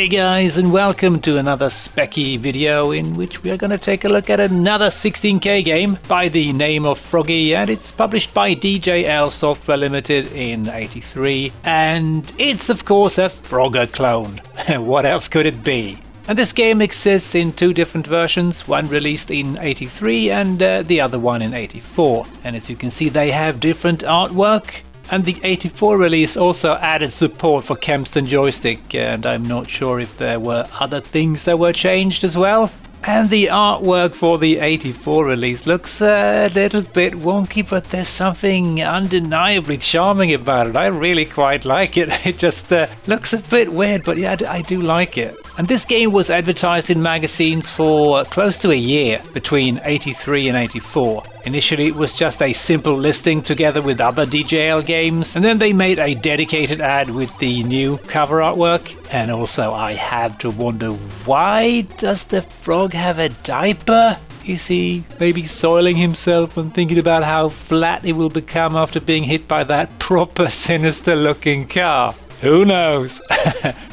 Hey guys, and welcome to another specky video in which we are going to take a look at another 16K game by the name of Froggy, and it's published by DJL Software Limited in '83, and it's of course a Frogger clone. What else could it be? And this game exists in two different versions, one released in '83 and the other one in '84. And as you can see, they have different artwork. And the '84 release also added support for Kempston joystick, and I'm not sure if there were other things that were changed as well. And the artwork for the '84 release looks a little bit wonky, but there's something undeniably charming about it. I really quite like it. It just looks a bit weird, but yeah, I do like it. And this game was advertised in magazines for close to a year between '83 and '84. Initially it was just a simple listing together with other DJL games, and then they made a dedicated ad with the new cover artwork. And also I have to wonder, why does the frog have a diaper? Is he maybe soiling himself and thinking about how flat it will become after being hit by that proper sinister looking car? Who knows?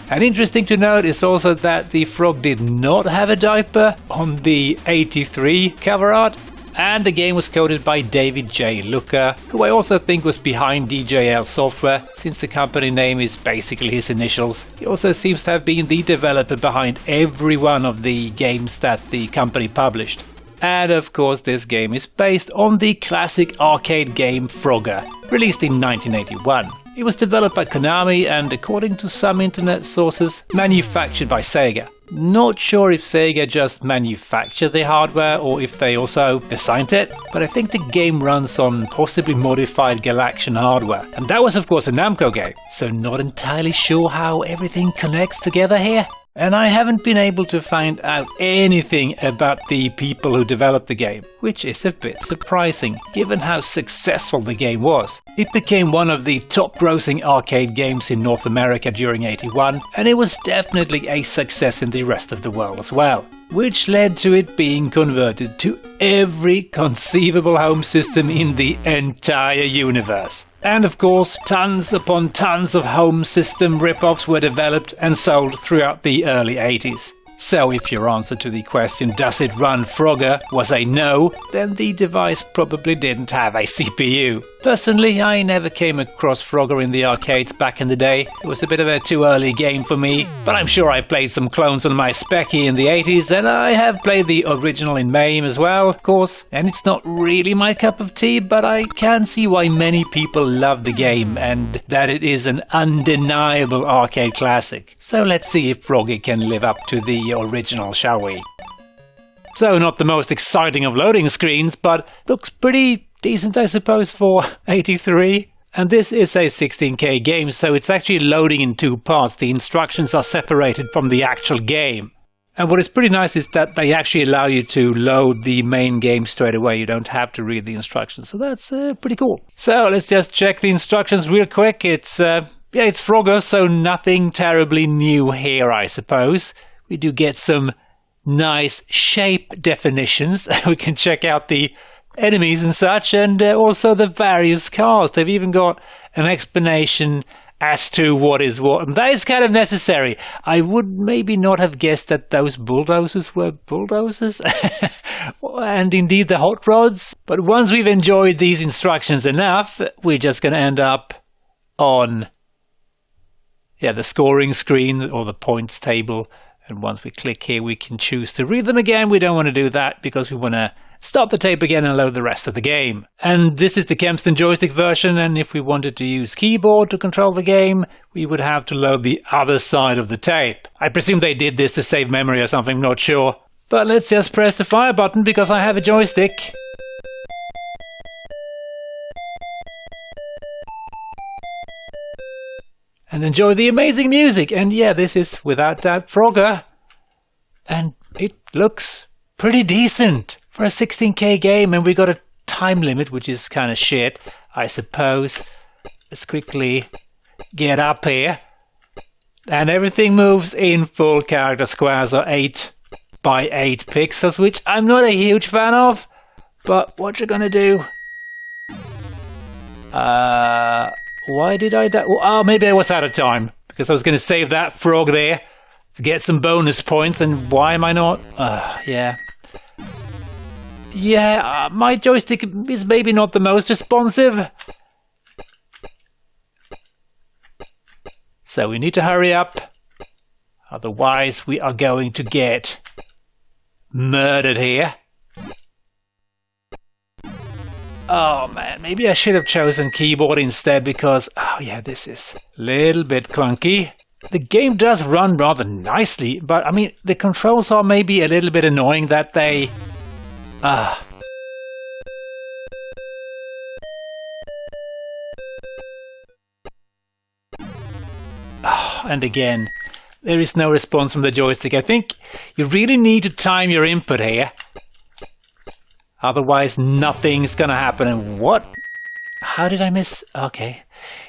And interesting to note is also that the frog did not have a diaper on the '83 cover art, and the game was coded by David J. Looker, who I also think was behind DJL Software, since the company name is basically his initials. He also seems to have been the developer behind every one of the games that the company published. And of course this game is based on the classic arcade game Frogger, released in 1981. It was developed by Konami and, according to some internet sources, manufactured by Sega. Not sure if Sega just manufactured the hardware or if they also designed it, but I think the game runs on possibly modified Galaxian hardware. And that was of course a Namco game, so not entirely sure how everything connects together here. And I haven't been able to find out anything about the people who developed the game, which is a bit surprising, given how successful the game was. It became one of the top-grossing arcade games in North America during '81, and it was definitely a success in the rest of the world as well, which led to it being converted to every conceivable home system in the entire universe. And of course, tons upon tons of home system rip-offs were developed and sold throughout the early '80s. So if your answer to the question, does it run Frogger, was a no, then the device probably didn't have a CPU. Personally, I never came across Frogger in the arcades back in the day. It was a bit of a too early game for me, but I'm sure I played some clones on my Specky in the '80s, and I have played the original in MAME as well, of course. And it's not really my cup of tea, but I can see why many people love the game and that it is an undeniable arcade classic. So let's see if Froggy can live up to the original, shall we? So not the most exciting of loading screens, but looks pretty decent I suppose for '83. And this is a 16K game, so it's actually loading in two parts. The instructions are separated from the actual game. And what is pretty nice is that they actually allow you to load the main game straight away. You don't have to read the instructions, so that's pretty cool. So let's just check the instructions real quick. It's Frogger, so nothing terribly new here I suppose. We do get some nice shape definitions. We can check out the enemies and such, and also the various cars. They've even got an explanation as to what is what, and that is kind of necessary. I would maybe not have guessed that those bulldozers were bulldozers, and indeed the hot rods. But once we've enjoyed these instructions enough, we're just going to end up on the scoring screen or the points table. And once we click here, we can choose to read them again. We don't want to do that because we want to stop the tape again and load the rest of the game. And this is the Kempston joystick version, and if we wanted to use keyboard to control the game, we would have to load the other side of the tape. I presume they did this to save memory or something, not sure. But let's just press the fire button because I have a joystick. And enjoy the amazing music. And yeah, this is without doubt Frogger. And it looks pretty decent for a 16K game, and we got a time limit, which is kind of shit, I suppose. Let's quickly get up here. And everything moves in full character squares, or 8 by 8 pixels, which I'm not a huge fan of. But what you gonna do? Why did I die? Oh, maybe I was out of time, because I was going to save that frog there get some bonus points, and why am I not? Yeah. Yeah, my joystick is maybe not the most responsive. So we need to hurry up. Otherwise, we are going to get murdered here. Oh man, maybe I should have chosen keyboard instead because, oh yeah, this is a little bit clunky. The game does run rather nicely, but I mean, the controls are maybe a little bit annoying that they... And again, there is no response from the joystick. I think you really need to time your input here. Otherwise, nothing's gonna happen. And what? How did I miss? Okay.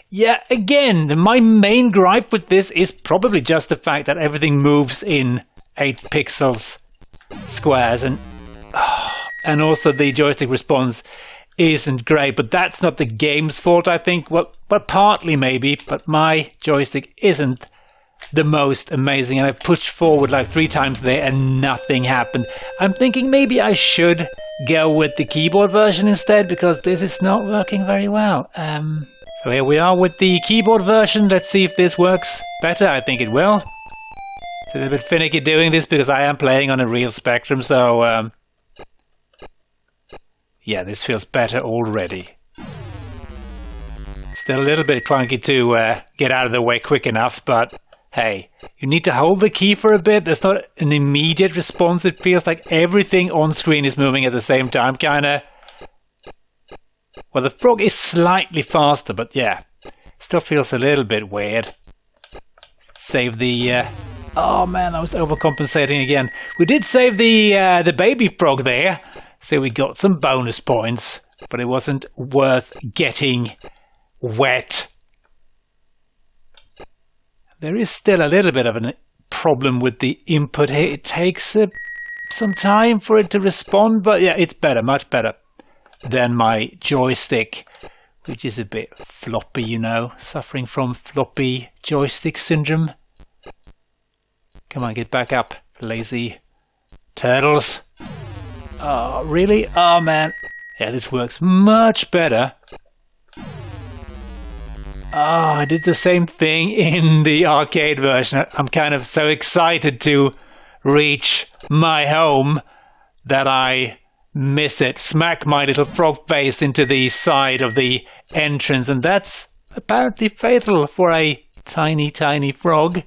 Yeah, again, my main gripe with this is probably just the fact that everything moves in 8 pixels squares. And also the joystick response isn't great. But that's not the game's fault, I think. Well, partly maybe. But my joystick isn't the most amazing, and I pushed forward like 3 times there and nothing happened. I'm thinking maybe I should go with the keyboard version instead because this is not working very well. So here we are with the keyboard version. Let's see if this works better. I think it will. It's a little bit finicky doing this because I am playing on a real Spectrum, so yeah, this feels better already. Still a little bit clunky to get out of the way quick enough, but hey, you need to hold the key for a bit. There's not an immediate response. It feels like everything on screen is moving at the same time, kinda. Well, the frog is slightly faster, but yeah, still feels a little bit weird. Save the... oh man, I was overcompensating again. We did save the baby frog there, so we got some bonus points, but it wasn't worth getting wet. There is still a little bit of a problem with the input here. It takes some time for it to respond, but yeah, it's better, much better than my joystick, which is a bit floppy, you know, suffering from floppy joystick syndrome. Come on, get back up, lazy turtles. Oh, really? Oh, man. Yeah, this works much better. Oh, I did the same thing in the arcade version. I'm kind of so excited to reach my home that I miss it. Smack my little frog face into the side of the entrance, and that's apparently fatal for a tiny, tiny frog.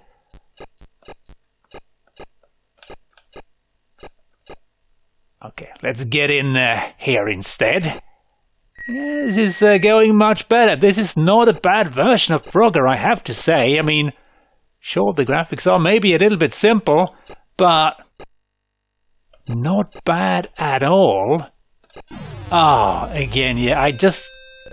Okay, let's get in here instead. Yeah, this is going much better. This is not a bad version of Frogger, I have to say. I mean, sure, the graphics are maybe a little bit simple, but not bad at all. Oh, again, yeah, I just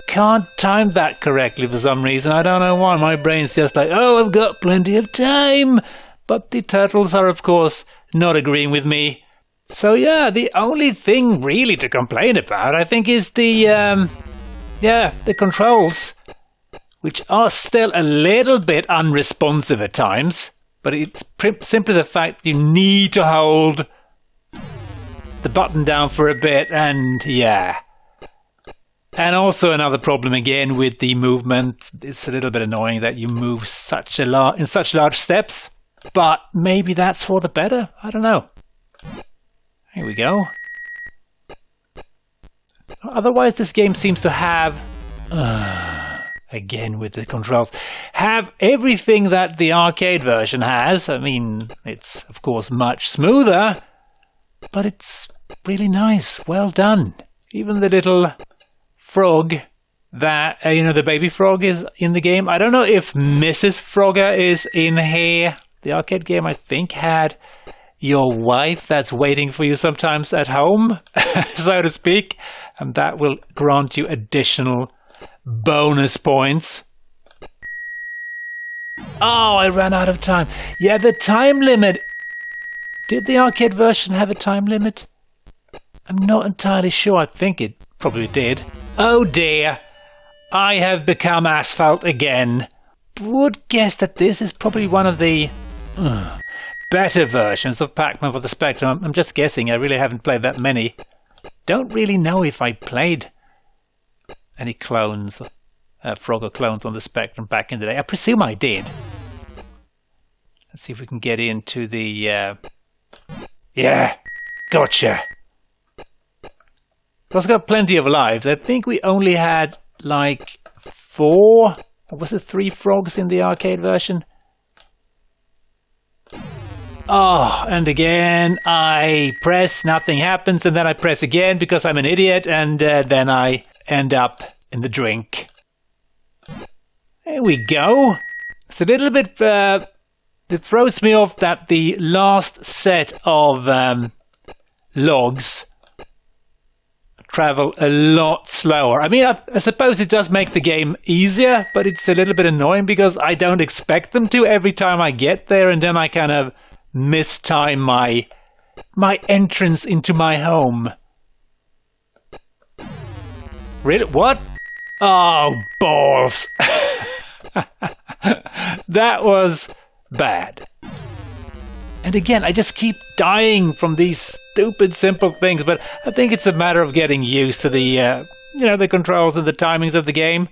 can't time that correctly for some reason. I don't know why. My brain's just like, oh, I've got plenty of time. But the turtles are, of course, not agreeing with me. So yeah, the only thing really to complain about, I think, is the controls, which are still a little bit unresponsive at times. But it's simply the fact you need to hold the button down for a bit, and yeah. And also another problem again with the movement. It's a little bit annoying that you move in such large steps, but maybe that's for the better. I don't know. Here we go. Otherwise, this game seems to have, again with the controls, have everything that the arcade version has. I mean, it's of course much smoother, but it's really nice. Well done. Even the little frog that, the baby frog is in the game. I don't know if Mrs. Frogger is in here. The arcade game, I think, had your wife that's waiting for you sometimes at home, so to speak, and that will grant you additional bonus points. Oh, I ran out of time. Yeah, the time limit. Did the arcade version have a time limit? I'm not entirely sure. I think it probably did. Oh dear. I have become asphalt again. Would guess that this is probably one of the better versions of Pac-Man for the Spectrum. I'm just guessing, I really haven't played that many. Don't really know if I played any clones, Frogger clones on the Spectrum back in the day. I presume I did. Let's see if we can get into the... Yeah, gotcha! It's got plenty of lives. I think we only had like 4, or was it 3 frogs in the arcade version? Oh, and again I press, nothing happens, and then I press again because I'm an idiot, and then I end up in the drink. There we go. It's a little bit... it throws me off that the last set of logs travel a lot slower. I mean, I suppose it does make the game easier, but it's a little bit annoying because I don't expect them to every time I get there, and then I kind of mistime my entrance into my home. Really? What? Oh, balls! That was bad. And again, I just keep dying from these stupid simple things, but I think it's a matter of getting used to the, the controls and the timings of the game.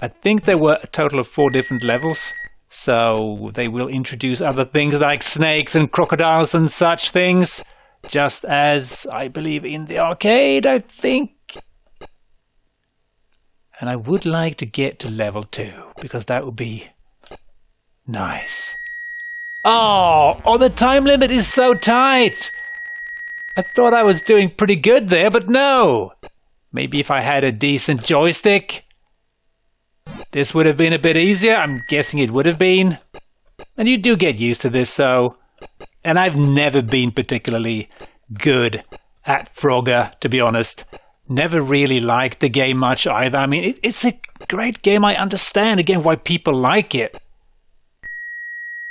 I think there were a total of 4 different levels, so they will introduce other things like snakes and crocodiles and such things, just as I believe in the arcade, I think. And I would like to get to level 2, because that would be nice. Oh, the time limit is so tight! I thought I was doing pretty good there, but no! Maybe if I had a decent joystick, this would have been a bit easier. I'm guessing it would have been. And you do get used to this, so... And I've never been particularly good at Frogger, to be honest. Never really liked the game much either. I mean, it's a great game. I understand, again, why people like it.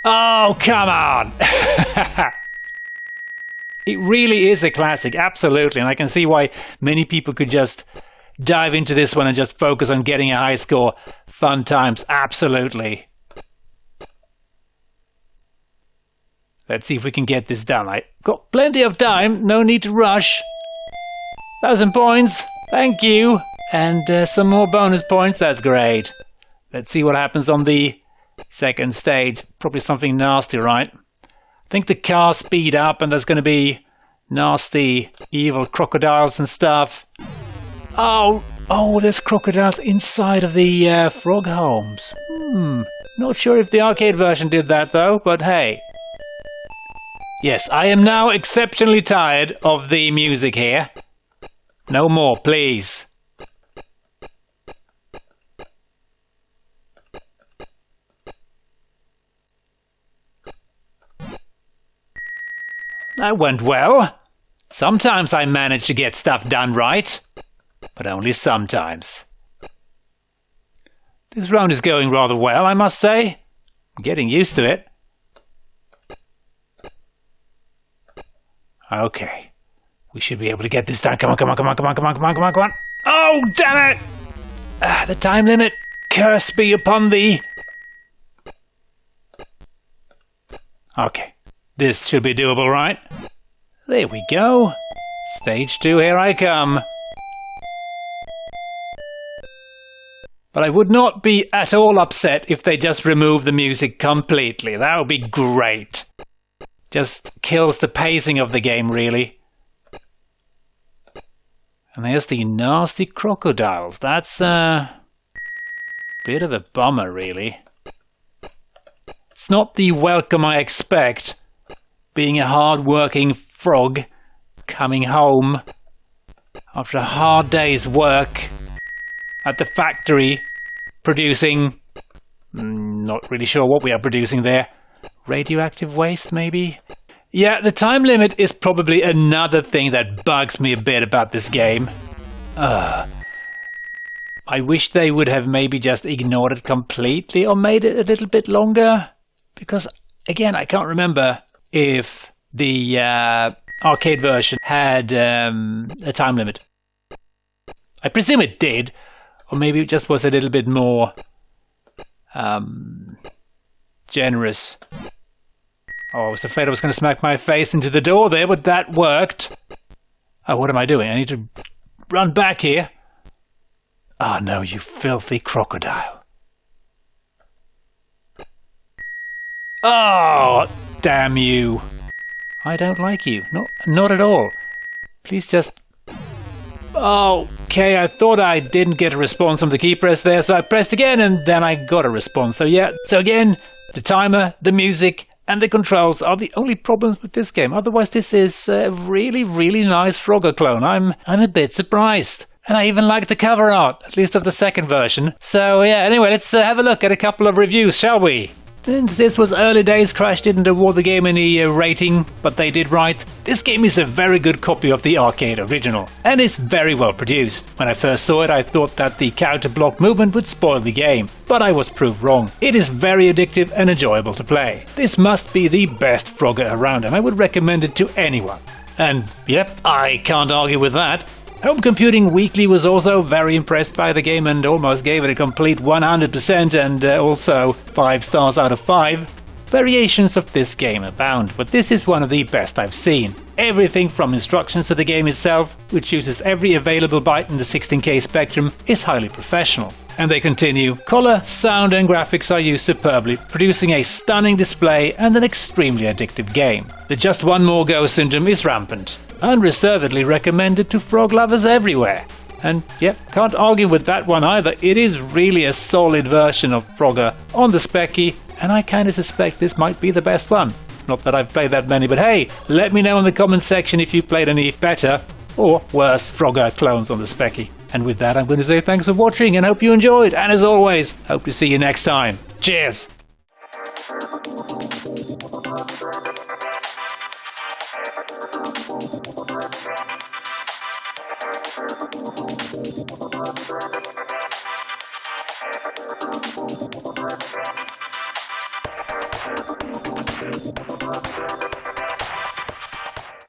Oh, come on! It really is a classic, absolutely, and I can see why many people could just dive into this one and just focus on getting a high score. Fun times, absolutely. Let's see if we can get this done. I've got plenty of time, no need to rush. 1,000 points, thank you! And some more bonus points, that's great. Let's see what happens on the second stage. Probably something nasty, right? I think the cars speed up and there's going to be nasty, evil crocodiles and stuff. Oh, there's crocodiles inside of the frog homes. Not sure if the arcade version did that though, but hey. Yes, I am now exceptionally tired of the music here. No more, please. That went well. Sometimes I manage to get stuff done right, but only sometimes. This round is going rather well, I must say. I'm getting used to it. Okay. We should be able to get this done. Come on, come on, come on, come on, come on, come on, come on, come on. Oh, damn it! The time limit. Curse be upon thee. Okay. This should be doable, right? There we go. Stage 2, here I come. But I would not be at all upset if they just remove the music completely. That would be great. Just kills the pacing of the game, really. And there's the nasty crocodiles. That's a bit of a bummer, really. It's not the welcome I expect. Being a hard-working frog, coming home after a hard day's work at the factory, producing... not really sure what we are producing there. Radioactive waste, maybe? Yeah, the time limit is probably another thing that bugs me a bit about this game. I wish they would have maybe just ignored it completely or made it a little bit longer. Because, again, I can't remember if the arcade version had a time limit. I presume it did, or maybe it just was a little bit more generous Oh, I was afraid I was going to smack my face into the door there, but that worked. Oh, what am I doing? I need to run back here. Oh no, you filthy crocodile. Oh, damn you. I don't like you. Not at all. Please just... Okay, I thought I didn't get a response from the key press there, so I pressed again and then I got a response. So yeah, so again, the timer, the music, and the controls are the only problems with this game. Otherwise, this is a really, really nice Frogger clone. I'm a bit surprised. And I even like the cover art, at least of the second version. So yeah, anyway, let's have a look at a couple of reviews, shall we? Since this was early days, Crash didn't award the game any rating, but they did write, "This game is a very good copy of the arcade original, and is very well produced. When I first saw it, I thought that the counter-block movement would spoil the game, but I was proved wrong. It is very addictive and enjoyable to play. This must be the best Frogger around, and I would recommend it to anyone." And yep, I can't argue with that. Home Computing Weekly was also very impressed by the game and almost gave it a complete 100% and also 5 stars out of 5. Variations of this game abound, but this is one of the best I've seen. Everything from instructions to the game itself, which uses every available byte in the 16K spectrum, is highly professional. And they continue, color, sound and graphics are used superbly, producing a stunning display and an extremely addictive game. The just one more go syndrome is rampant. Unreservedly recommended to frog lovers everywhere. And yep, can't argue with that one either. It is really a solid version of Frogger on the Specky, and I kinda suspect this might be the best one. Not that I've played that many, but hey, let me know in the comment section if you played any better or worse Frogger clones on the Specky. And with that, I'm going to say thanks for watching and hope you enjoyed. And as always, hope to see you next time. Cheers!